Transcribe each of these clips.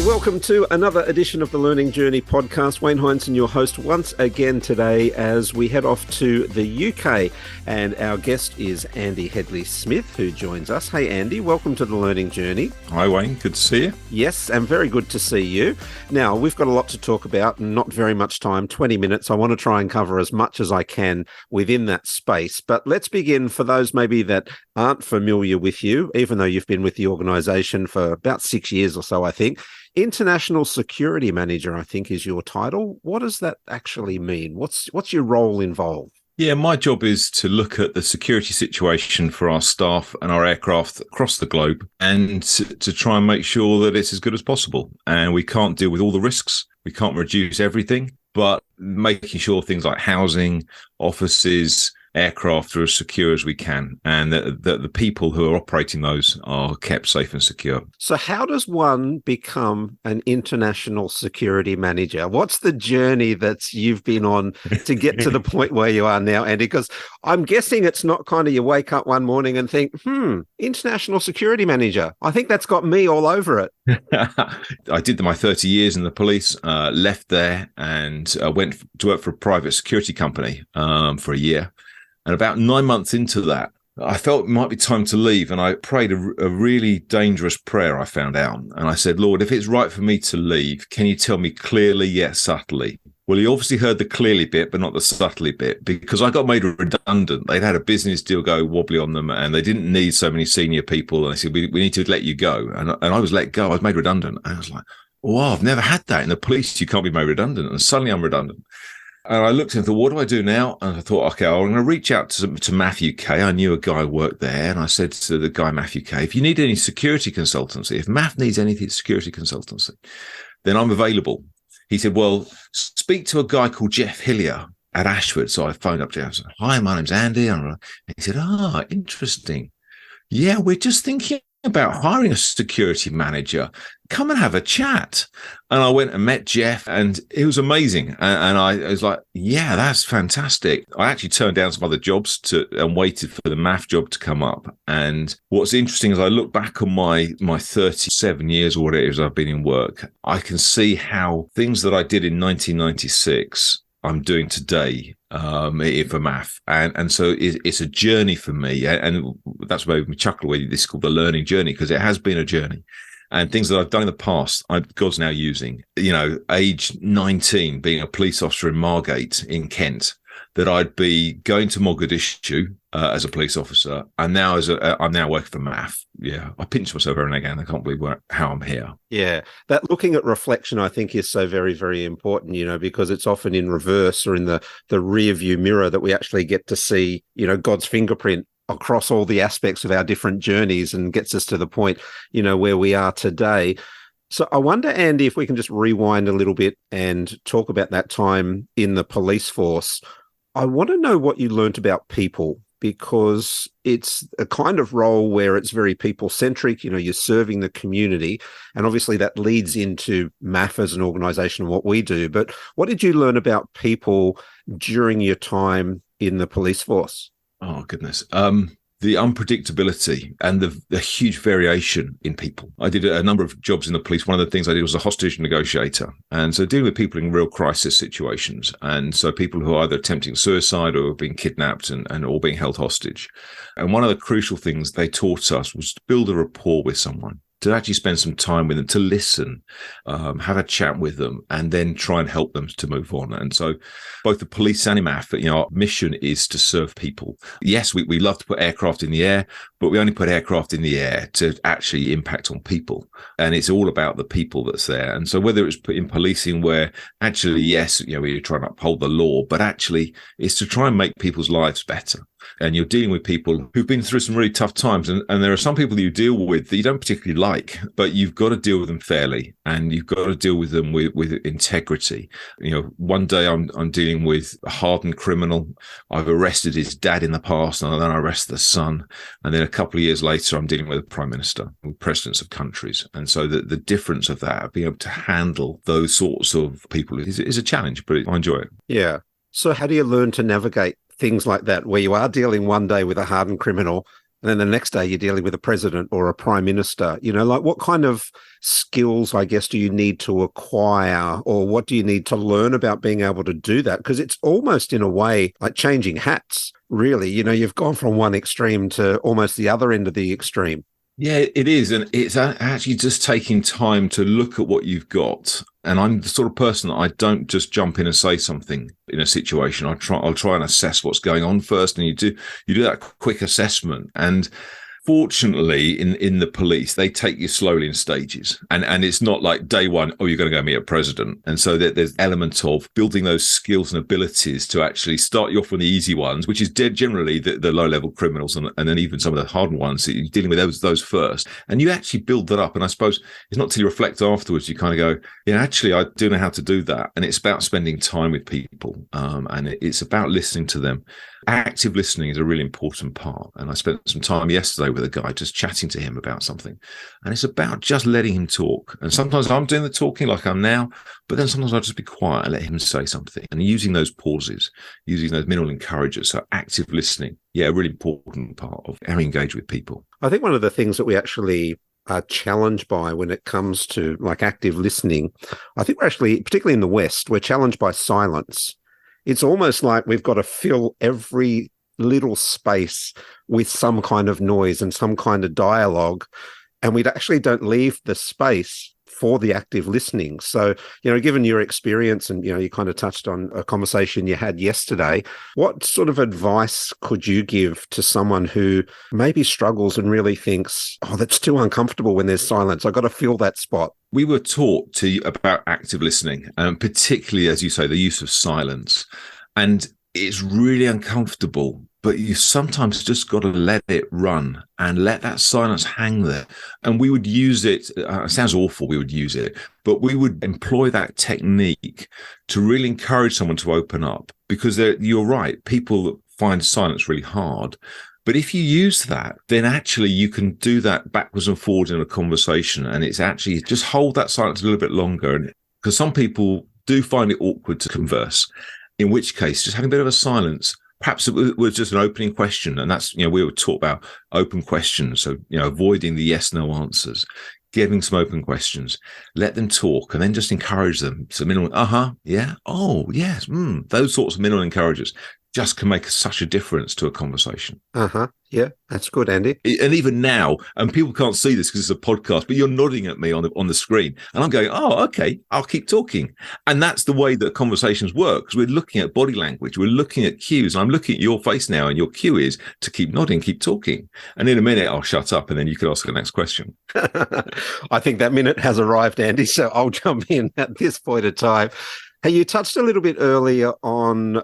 Welcome to another edition of the Learning Journey podcast. Wayne Heinzen, your host once again today as we head off to the UK. And our guest is Andy Hedley-Smith, who joins us. Hey, Andy, welcome to the Learning Journey. Hi, Wayne. Good to see you. Yes, and very good to see you. Now, we've got a lot to talk about and not very much time, 20 minutes. I want to try and cover as much as I can within that space. But let's begin for those maybe that aren't familiar with you, even though you've been with the organisation for about 6 years or so, I think. International Security Manager, I think, is your title. What does that actually mean? What's your role involved? Yeah, my job is to look at the security situation for our staff and our aircraft across the globe and to try and make sure that it's as good as possible. And we can't deal with all the risks. We can't reduce everything, but making sure things like housing, offices, aircraft are as secure as we can, and that the people who are operating those are kept safe and secure. So how does one become an international security manager? What's the journey that you've been on to get to the point where you are now, Andy? Because I'm guessing it's not kind of you wake up one morning and think, international security manager. I think that's got me all over it. I did my 30 years in the police, left there and went to work for a private security company for a year. And about 9 months into that, I felt it might be time to leave. And I prayed a really dangerous prayer, I found out. And I said, Lord, if it's right for me to leave, can you tell me clearly yet subtly? Well, he obviously heard the clearly bit, but not the subtly bit, because I got made redundant. They'd had a business deal go wobbly on them and they didn't need so many senior people. And they said, we need to let you go. And I was let go. I was made redundant. And I was like, wow, I've never had that. In the police, you can't be made redundant. And suddenly I'm redundant. And I looked and thought, what do I do now? And I thought, okay, I'm going to reach out to MAF UK. I knew a guy who worked there. And I said to the guy, MAF UK, if you need any security consultancy, if MAF needs anything security consultancy, then I'm available. He said, well, speak to a guy called Jeff Hillier at Ashford. So I phoned up Jeff and said, hi, my name's Andy. And he said, interesting. Yeah, we're just thinking about hiring a security manager. Come and have a chat. And I went and met Jeff and it was amazing. And I was like, yeah, that's fantastic. I actually turned down some other jobs and waited for the MAF job to come up. And what's interesting is I look back on my 37 years or whatever it is I've been in work, I can see how things that I did in 1996 I'm doing today for MAF. And so it's a journey for me. And that's why we chuckle when this is called the learning journey, because it has been a journey. And things that I've done in the past, God's now using. You know, age 19, being a police officer in Margate in Kent, that I'd be going to Mogadishu as a police officer, and now I'm now working for MAF. Yeah, I pinch myself every now and again. I can't believe how I'm here. Yeah, that looking at reflection, I think, is so very, very important. You know, because it's often in reverse or in the rear view mirror that we actually get to see, you know, God's fingerprint across all the aspects of our different journeys and gets us to the point, you know, where we are today. So I wonder, Andy, if we can just rewind a little bit and talk about that time in the police force. I want to know what you learnt about people, because it's a kind of role where it's very people-centric. You know, you're serving the community, and obviously that leads into MAF as an organisation and what we do. But what did you learn about people during your time in the police force? Oh, goodness. The unpredictability and the huge variation in people. I did a number of jobs in the police. One of the things I did was a hostage negotiator. And so dealing with people in real crisis situations. And so people who are either attempting suicide or being kidnapped and or being held hostage. And one of the crucial things they taught us was to build a rapport with someone, to actually spend some time with them, to listen, have a chat with them, and then try and help them to move on. And so both the police and MAF, you know, our mission is to serve people. Yes, we love to put aircraft in the air, but we only put aircraft in the air to actually impact on people. And it's all about the people that's there. And so whether it's put in policing where actually, yes, you know, we're trying to uphold the law, but actually it's to try and make people's lives better. And you're dealing with people who've been through some really tough times. And there are some people that you deal with that you don't particularly like, but you've got to deal with them fairly, and you've got to deal with them with integrity. You know, one day I'm dealing with a hardened criminal. I've arrested his dad in the past, and then I arrest the son. And then a couple of years later, I'm dealing with a prime minister, with presidents of countries. And so the difference of that, being able to handle those sorts of people is a challenge, but I enjoy it. Yeah. So how do you learn to navigate things like that, where you are dealing one day with a hardened criminal And then the next day you're dealing with a president or a prime minister. Like what kind of skills, I guess, do you need to acquire, or what do you need to learn about being able to do that? Because it's almost in a way like changing hats, really. You've gone from one extreme to almost the other end of the extreme. Yeah, it is. And it's actually just taking time to look at what you've got. And I'm the sort of person that I don't just jump in and say something in a situation. I'll try and assess what's going on first. And you do that quick assessment. And fortunately, in the police, they take you slowly in stages. And it's not like day one, oh, you're going to go meet a president. And so there's element of building those skills and abilities to actually start you off with the easy ones, which is generally the low-level criminals, and then even some of the hard ones. You're dealing with those first. And you actually build that up. And I suppose it's not till you reflect afterwards, you kind of go, yeah, actually, I do know how to do that. And it's about spending time with people. And it's about listening to them. Active listening is a really important part. And I spent some time yesterday with a guy just chatting to him about something. And it's about just letting him talk. And sometimes I'm doing the talking like I'm now, but then sometimes I'll just be quiet and let him say something. And using those pauses, using those minimal encouragers. So active listening, yeah, a really important part of how we engage with people. I think one of the things that we actually are challenged by when it comes to like active listening, I think we're actually, particularly in the West, we're challenged by silence. It's almost like we've got to fill every little space with some kind of noise and some kind of dialogue, and we actually don't leave the space for the active listening. So, given your experience and, you kind of touched on a conversation you had yesterday, what sort of advice could you give to someone who maybe struggles and really thinks, oh, that's too uncomfortable when there's silence. I've got to fill that spot. We were taught about active listening, particularly, as you say, the use of silence. And it's really uncomfortable, but you sometimes just got to let it run and let that silence hang there. And we would use it. It sounds awful. We would use it, but we would employ that technique to really encourage someone to open up, because you're right. People find silence really hard. But if you use that, then actually you can do that backwards and forwards in a conversation. And it's actually just hold that silence a little bit longer. And because some people do find it awkward to converse, in which case just having a bit of a silence, perhaps it was just an opening question. And that's, we were taught about open questions. So, avoiding the yes, no answers, giving some open questions, let them talk, and then just encourage them. So minimal, yeah, oh, yes, those sorts of minimal encouragers just can make such a difference to a conversation. Yeah, that's good, Andy. And even now, and people can't see this because it's a podcast, but you're nodding at me on the screen, and I'm going, oh, okay, I'll keep talking. And that's the way that conversations work, because we're looking at body language, we're looking at cues, and I'm looking at your face now, and your cue is to keep nodding, keep talking. And in a minute, I'll shut up, and then you can ask the next question. I think that minute has arrived, Andy, so I'll jump in at this point of time. Hey, you touched a little bit earlier on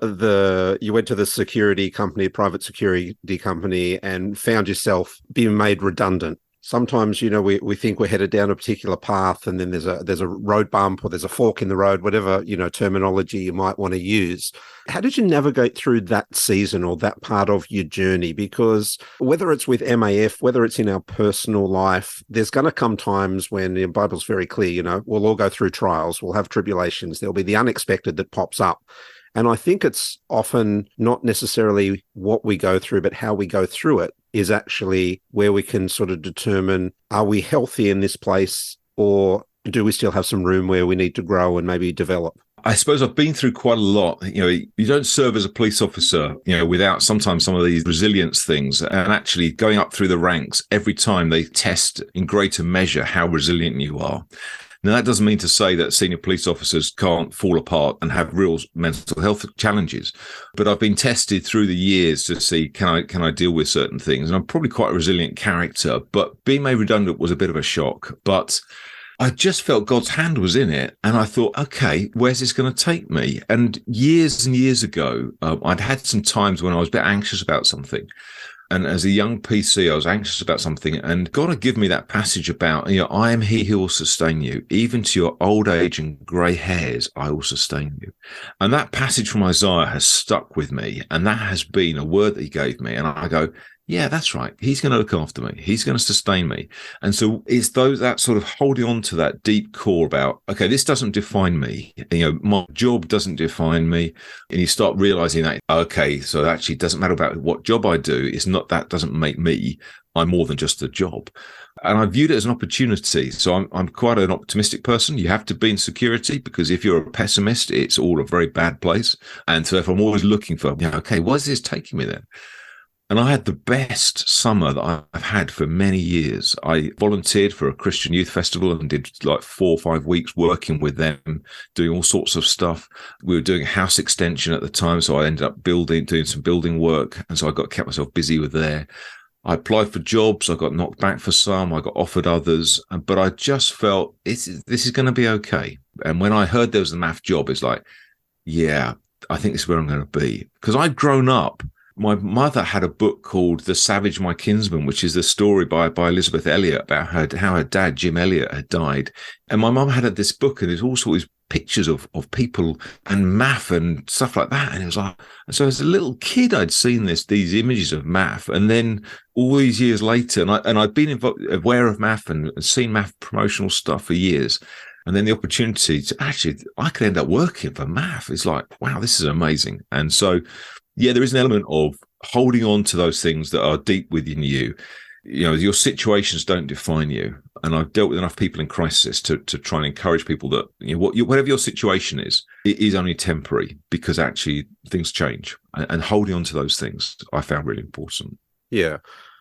you went to the security company, private security company, and found yourself being made redundant. Sometimes, we think we're headed down a particular path, and then there's a road bump, or there's a fork in the road, whatever, terminology you might want to use. How did you navigate through that season or that part of your journey? Because whether it's with MAF, whether it's in our personal life, there's going to come times when the Bible's very clear, we'll all go through trials, we'll have tribulations, there'll be the unexpected that pops up. And I think it's often not necessarily what we go through, but how we go through it is actually where we can sort of determine, are we healthy in this place, or do we still have some room where we need to grow and maybe develop? I suppose I've been through quite a lot. You don't serve as a police officer, without sometimes some of these resilience things, and actually going up through the ranks every time they test in greater measure how resilient you are. Now, that doesn't mean to say that senior police officers can't fall apart and have real mental health challenges, but I've been tested through the years to see, can I deal with certain things? And I'm probably quite a resilient character, but being made redundant was a bit of a shock. But I just felt God's hand was in it. And I thought, okay, where's this going to take me? And years ago, I'd had some times when I was a bit anxious about something. And as a young PC, I was anxious about something, and God had given me that passage about, I am he who will sustain you. Even to your old age and grey hairs, I will sustain you. And that passage from Isaiah has stuck with me. And that has been a word that he gave me. And I go, yeah, that's right. He's going to look after me. He's going to sustain me. And so it's that sort of holding on to that deep core about, okay, this doesn't define me. You know, my job doesn't define me. And you start realizing that, okay, so actually it doesn't matter about what job I do. It's not, that doesn't make me. I'm more than just a job. And I viewed it as an opportunity. So I'm quite an optimistic person. You have to be in security, because if you're a pessimist, it's all a very bad place. And so if I'm always looking for, okay, where's this taking me then? And I had the best summer that I've had for many years. I volunteered for a Christian youth festival and did like 4 or 5 weeks working with them, doing all sorts of stuff. We were doing a house extension at the time, so I ended up doing some building work. And so I kept myself busy with there. I applied for jobs. I got knocked back for some. I got offered others. But I just felt this is going to be okay. And when I heard there was a MAF job, it's like, yeah, I think this is where I'm going to be. Because I'd grown up. My mother had a book called The Savage, My Kinsman, which is the story by Elizabeth Elliot about how her dad, Jim Elliot, had died. And my mum had this book, and there's all sorts of pictures of people and MAF and stuff like that. And it was like, and so as a little kid, I'd seen these images of MAF. And then all these years later, and I'd been aware of MAF and seen MAF promotional stuff for years. And then the opportunity to actually, I could end up working for MAF. It's like, wow, this is amazing. And so, yeah, there is an element of holding on to those things that are deep within you. You know, your situations don't define you. And I've dealt with enough people in crisis to try and encourage people that, you know, whatever your situation is, it is only temporary, because actually things change. And holding on to those things, I found really important. Yeah.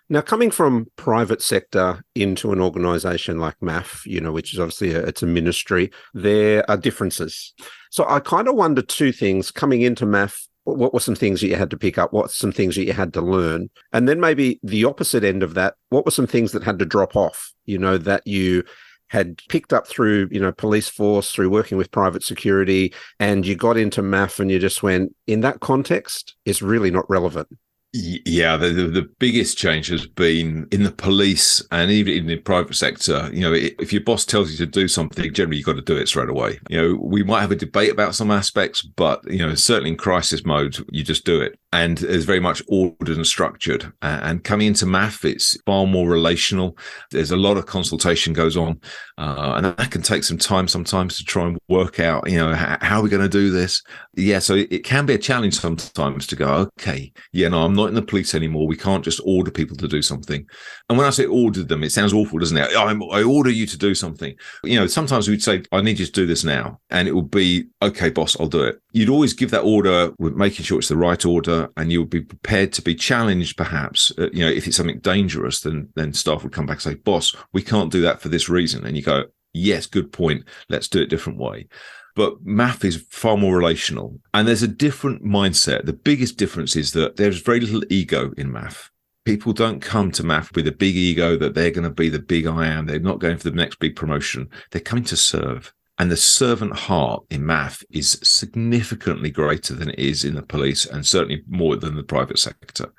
Now, coming from private sector into an organisation like MAF, you know, which is obviously it's a ministry, there are differences. So I kind of wonder two things coming into MAF. What were some things that you had to pick up? What were some things that you had to learn? And then maybe the opposite end of that, what were some things that had to drop off, you know, that you had picked up through, you know, police force, through working with private security, and you got into MAF and you just went, in that context, it's really not relevant. Yeah, the biggest change has been in the police and even in the private sector. You know, if your boss tells you to do something, generally you've got to do it straight away. You know, we might have a debate about some aspects, but, you know, certainly in crisis mode, you just do it. And it's very much ordered and structured. And coming into MAF, it's far more relational. There's a lot of consultation goes on. And that can take some time sometimes to try and work out, you know, how are we going to do this? Yeah, so it can be a challenge sometimes to go, okay, yeah, no, I'm not in the police anymore. We can't just order people to do something. And when I say ordered them, it sounds awful, doesn't it? I order you to do something. You know, sometimes we'd say, I need you to do this now. And it would be, okay, boss, I'll do it. You'd always give that order with making sure it's the right order, and you would be prepared to be challenged, perhaps. You know, if it's something dangerous, then staff would come back and say, boss, we can't do that for this reason. And you go, yes, good point. Let's do it a different way. But MAF is far more relational, and there's a different mindset. The biggest difference is that there's very little ego in MAF. People don't come to MAF with a big ego that they're going to be the big I am. They're not going for the next big promotion. They're coming to serve. And the servant heart in MAF is significantly greater than it is in the police, and certainly more than the private sector.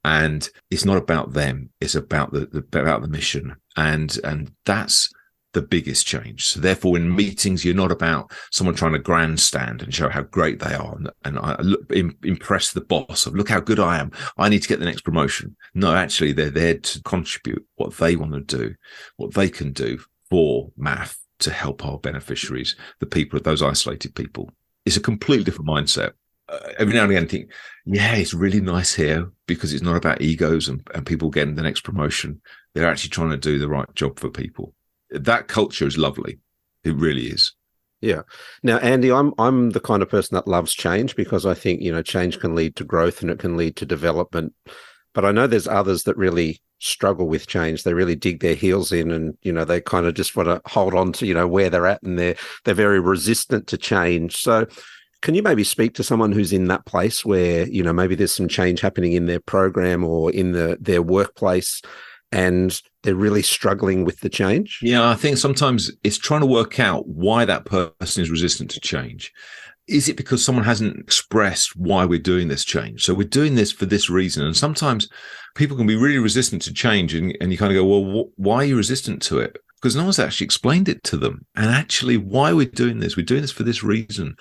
And it's not about them. It's about the mission. And that's the biggest change. So therefore, in meetings, you're not about someone trying to grandstand and show how great they are and impress the boss of, look how good I am. I need to get the next promotion. No, actually, they're there to contribute what they want to do, what they can do for MAF to help our beneficiaries, the people, those isolated people. It's a completely different mindset. Every now and again, I think, yeah, it's really nice here because it's not about egos and people getting the next promotion. They're actually trying to do the right job for people. That culture is lovely. It really is. Yeah. Now, Andy, I'm the kind of person that loves change, because I think, you know, change can lead to growth and it can lead to development. But I know there's others that really struggle with change. They really dig their heels in, and, you know, they kind of just want to hold on to, you know, where they're at, and they're very resistant to change. So can you maybe speak to someone who's in that place where, you know, maybe there's some change happening in their program or in their workplace, and they're really struggling with the change? Yeah, I think sometimes it's trying to work out why that person is resistant to change. Is it because someone hasn't expressed why we're doing this change? So we're doing this for this reason. And sometimes people can be really resistant to change, and you kind of go, well, why are you resistant to it? Because no one's actually explained it to them. And actually, why we're doing this for this reason.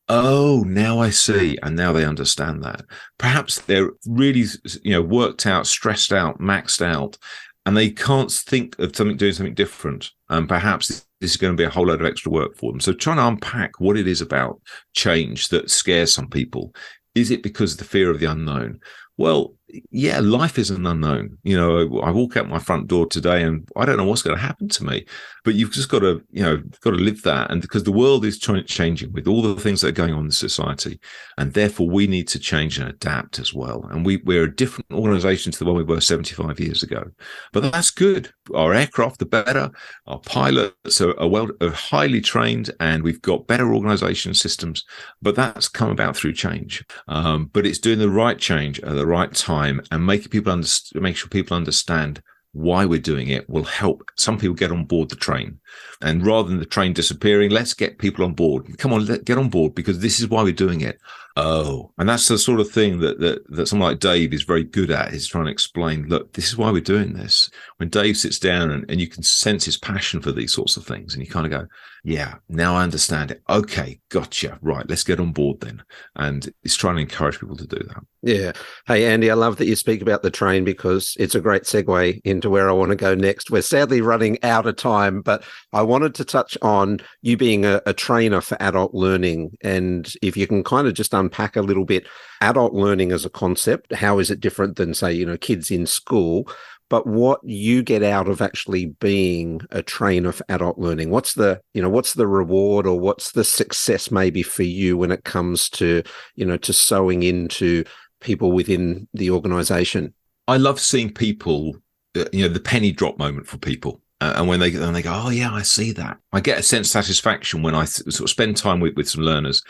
Oh, now I see. And now they understand that. Perhaps they're really, worked out, stressed out, maxed out, and they can't think of doing something different. And perhaps this is going to be a whole load of extra work for them. So trying to unpack what it is about change that scares some people. Is it because of the fear of the unknown? Well, yeah, life is an unknown. I walk out my front door today and I don't know what's going to happen to me, but you've just got to live that. And because the world is changing with all the things that are going on in society, and therefore we need to change and adapt as well. And we're a different organization to the one we were 75 years ago, but that's good. Our aircraft are better. Our pilots are highly trained, and we've got better organization systems, but that's come about through change. But it's doing the right change at the right time, and make sure people understand why we're doing it will help some people get on board the train. And rather than the train disappearing, let's get people on board. Come on, get on board, because this is why we're doing it. Oh, and that's the sort of thing that someone like Dave is very good at, is trying to explain, look, this is why we're doing this. When Dave sits down and you can sense his passion for these sorts of things, and you kind of go, yeah, now I understand it. Okay, gotcha. Right, let's get on board then. And it's trying to encourage people to do that. Yeah. Hey, Andy, I love that you speak about the train, because it's a great segue into where I want to go next. We're sadly running out of time, but I wanted to touch on you being a trainer for adult learning. And if you can kind of just unpack a little bit, adult learning as a concept, how is it different than, say, kids in school? But what you get out of actually being a trainer for adult learning, what's the reward, or what's the success maybe for you when it comes to, to sewing into people within the organization? I love seeing people, the penny drop moment for people. And when they go, oh yeah, I see that. I get a sense of satisfaction when I sort of spend time with some learners,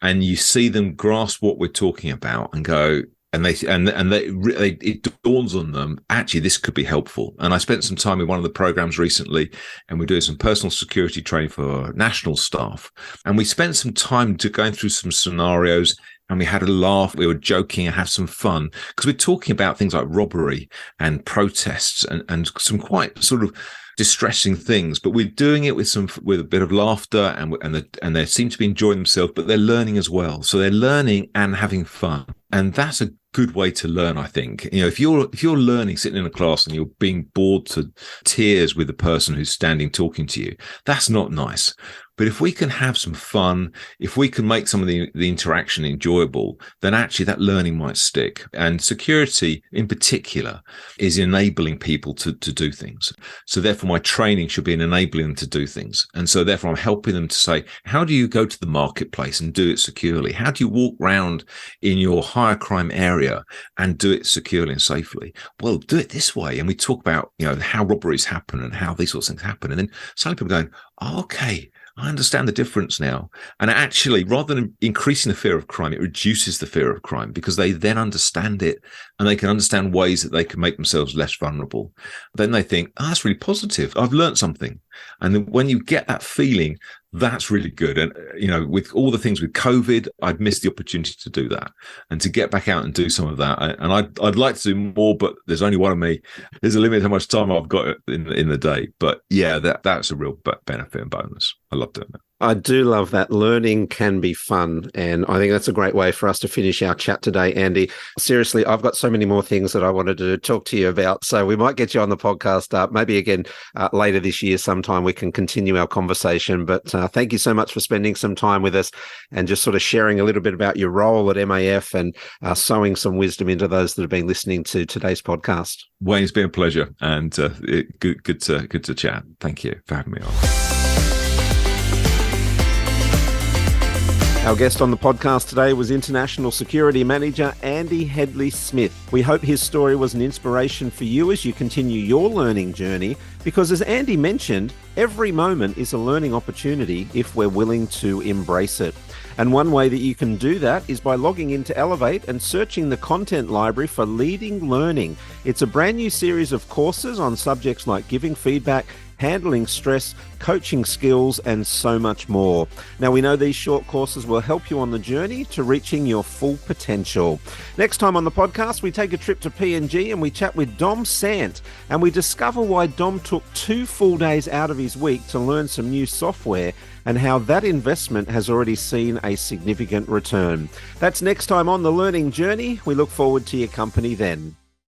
and you see them grasp what we're talking about and go, and it dawns on them, actually, this could be helpful. And I spent some time in one of the programs recently, and we're doing some personal security training for national staff. And we spent some time going through some scenarios, and we had a laugh, we were joking and had some fun, because we're talking about things like robbery and protests and some quite sort of distressing things, but we're doing it with a bit of laughter, and they seem to be enjoying themselves, but they're learning as well. So they're learning and having fun, and that's a good way to learn, I think. If you're learning, sitting in a class, and you're being bored to tears with the person who's standing talking to you, that's not nice. But if we can have some fun, if we can make some of the interaction enjoyable, then actually that learning might stick. And security in particular is enabling people to do things. So therefore my training should be enabling them to do things. And so therefore I'm helping them to say, how do you go to the marketplace and do it securely? How do you walk around in your higher crime area and do it securely and safely? Well, do it this way. And we talk about, how robberies happen and how these sorts of things happen. And then suddenly people are going, oh, okay, I understand the difference now. And actually, rather than increasing the fear of crime, it reduces the fear of crime, because they then understand it, and they can understand ways that they can make themselves less vulnerable. Then they think, oh, that's really positive. I've learned something. And then when you get that feeling, that's really good. And, with all the things with COVID, I'd missed the opportunity to do that and to get back out and do some of that. And I'd like to do more, but there's only one of me. There's a limit how much time I've got in the day. But yeah, that's a real benefit and bonus. I love doing that. I do love that. Learning can be fun. And I think that's a great way for us to finish our chat today, Andy. Seriously, I've got so many more things that I wanted to talk to you about. So we might get you on the podcast maybe again later this year sometime. We can continue our conversation. But thank you so much for spending some time with us and just sort of sharing a little bit about your role at MAF and sowing some wisdom into those that have been listening to today's podcast. Wayne, it's been a pleasure, and good to chat. Thank you for having me on. Our guest on the podcast today was International Security Manager Andy Hedley-Smith. We hope his story was an inspiration for you as you continue your learning journey, because as Andy mentioned, every moment is a learning opportunity if we're willing to embrace it. And one way that you can do that is by logging into Elevate and searching the content library for Leading Learning. It's a brand new series of courses on subjects like giving feedback, handling stress, coaching skills, and so much more. Now, we know these short courses will help you on the journey to reaching your full potential. Next time on the podcast, we take a trip to PNG and we chat with Dom Sant, and we discover why Dom took 2 full days out of his week to learn some new software and how that investment has already seen a significant return. That's next time on The Learning Journey. We look forward to your company then.